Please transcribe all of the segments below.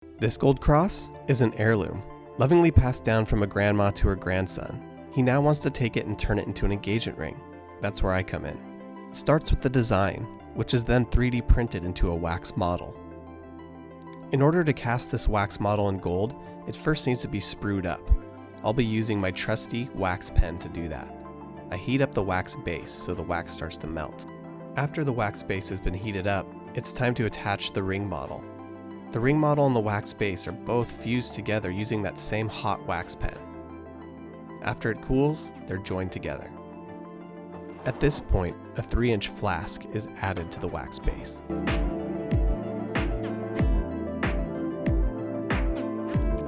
This gold cross is an heirloom, lovingly passed down from a grandma to her grandson. He now wants to take it and turn it into an engagement ring. That's where I come in. It starts with the design, which is then 3D printed into a wax model. In order to cast this wax model in gold, it first needs to be sprued up. I'll be using my trusty wax pen to do that. I heat up the wax base so the wax starts to melt. After the wax base has been heated up, it's time to attach the ring model. The ring model and the wax base are both fused together using that same hot wax pen. After it cools, they're joined together. At this point, a 3-inch flask is added to the wax base.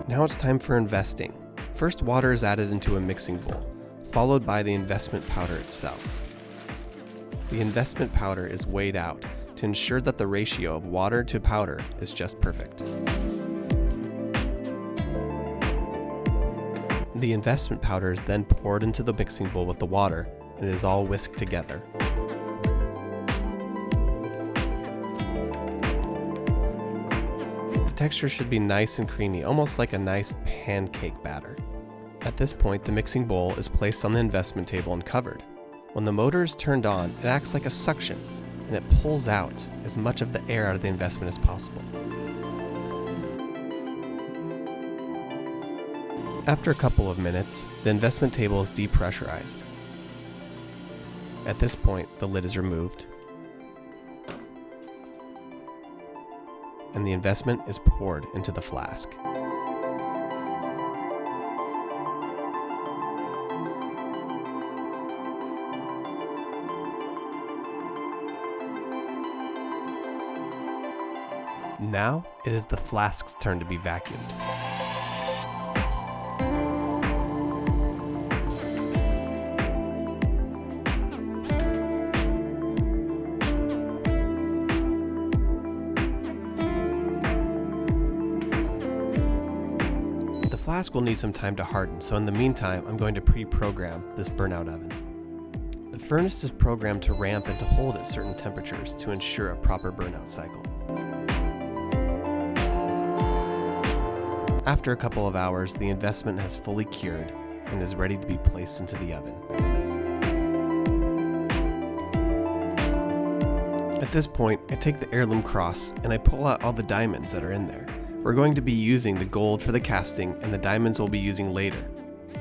Now it's time for investing. First, water is added into a mixing bowl, followed by the investment powder itself. The investment powder is weighed out to ensure that the ratio of water to powder is just perfect. The investment powder is then poured into the mixing bowl with the water, and it is all whisked together. The texture should be nice and creamy, almost like a nice pancake batter. At this point, the mixing bowl is placed on the investment table and covered. When the motor is turned on, it acts like a suction, and it pulls out as much of the air out of the investment as possible. After a couple of minutes, the investment table is depressurized. At this point, the lid is removed, and the investment is poured into the flask. Now, it is the flask's turn to be vacuumed. The flask will need some time to harden, so in the meantime, I'm going to pre-program this burnout oven. The furnace is programmed to ramp and to hold at certain temperatures to ensure a proper burnout cycle. After a couple of hours, the investment has fully cured and is ready to be placed into the oven. At this point, I take the heirloom cross and I pull out all the diamonds that are in there. We're going to be using the gold for the casting, and the diamonds we'll be using later.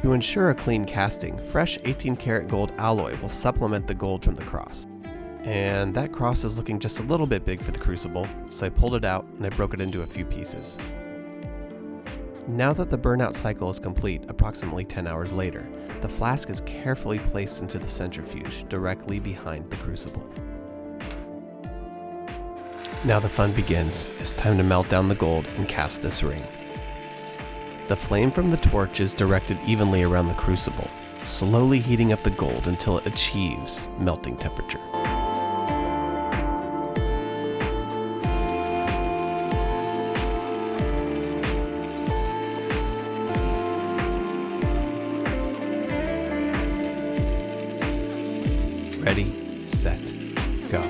To ensure a clean casting, fresh 18 karat gold alloy will supplement the gold from the cross. And that cross is looking just a little bit big for the crucible, so I pulled it out and I broke it into a few pieces. Now that the burnout cycle is complete, approximately 10 hours later, the flask is carefully placed into the centrifuge directly behind the crucible. Now the fun begins. It's time to melt down the gold and cast this ring. The flame from the torch is directed evenly around the crucible, slowly heating up the gold until it achieves melting temperature. Ready, set, go.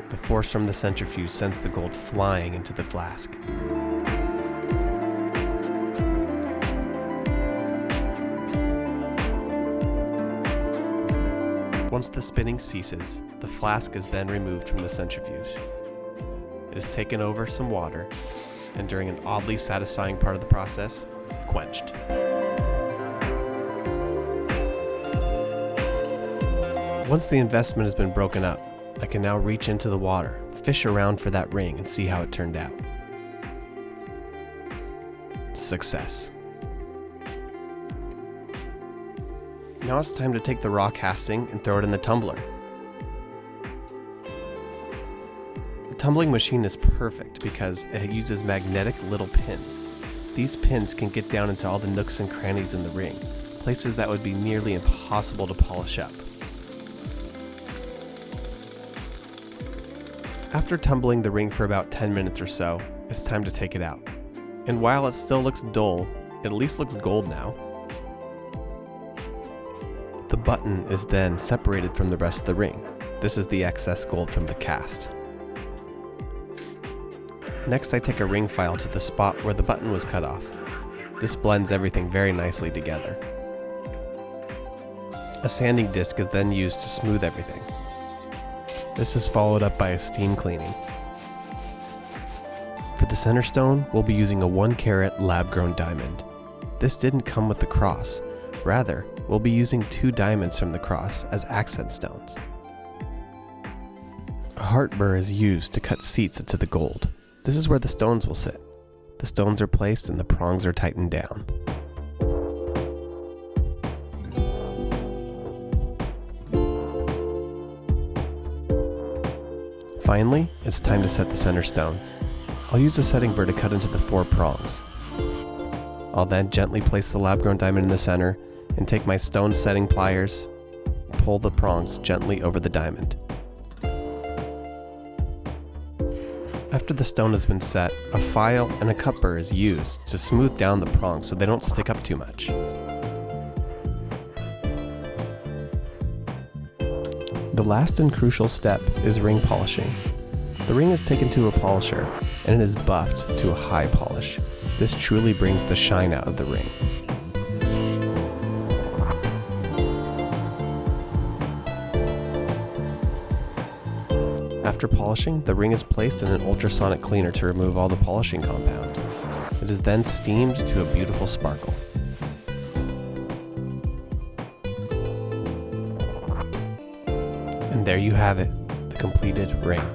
The force from the centrifuge sends the gold flying into the flask. Once the spinning ceases, the flask is then removed from the centrifuge. It is taken over some water, and during an oddly satisfying part of the process, quenched. Once the investment has been broken up, I can now reach into the water, fish around for that ring, and see how it turned out. Success. Now it's time to take the raw casting and throw it in the tumbler. The tumbling machine is perfect because it uses magnetic little pins. These pins can get down into all the nooks and crannies in the ring, places that would be nearly impossible to polish up. After tumbling the ring for about 10 minutes or so, it's time to take it out. And while it still looks dull, it at least looks gold now. The button is then separated from the rest of the ring. This is the excess gold from the cast. Next, I take a ring file to the spot where the button was cut off. This blends everything very nicely together. A sanding disc is then used to smooth everything. This is followed up by a steam cleaning. For the center stone, we'll be using a 1-carat lab-grown diamond. This didn't come with the cross. Rather, we'll be using 2 diamonds from the cross as accent stones. A heart burr is used to cut seats into the gold. This is where the stones will sit. The stones are placed and the prongs are tightened down. Finally, it's time to set the center stone. I'll use a setting burr to cut into the 4 prongs. I'll then gently place the lab-grown diamond in the center and take my stone setting pliers and pull the prongs gently over the diamond. After the stone has been set, a file and a cut burr is used to smooth down the prongs so they don't stick up too much. The last and crucial step is ring polishing. The ring is taken to a polisher and it is buffed to a high polish. This truly brings the shine out of the ring. After polishing, the ring is placed in an ultrasonic cleaner to remove all the polishing compound. It is then steamed to a beautiful sparkle. And there you have it, the completed ring.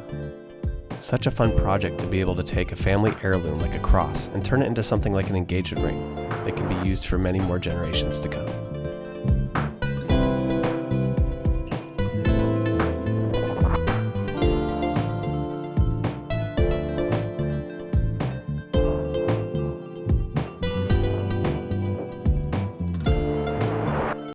Such a fun project to be able to take a family heirloom like a cross and turn it into something like an engagement ring that can be used for many more generations to come.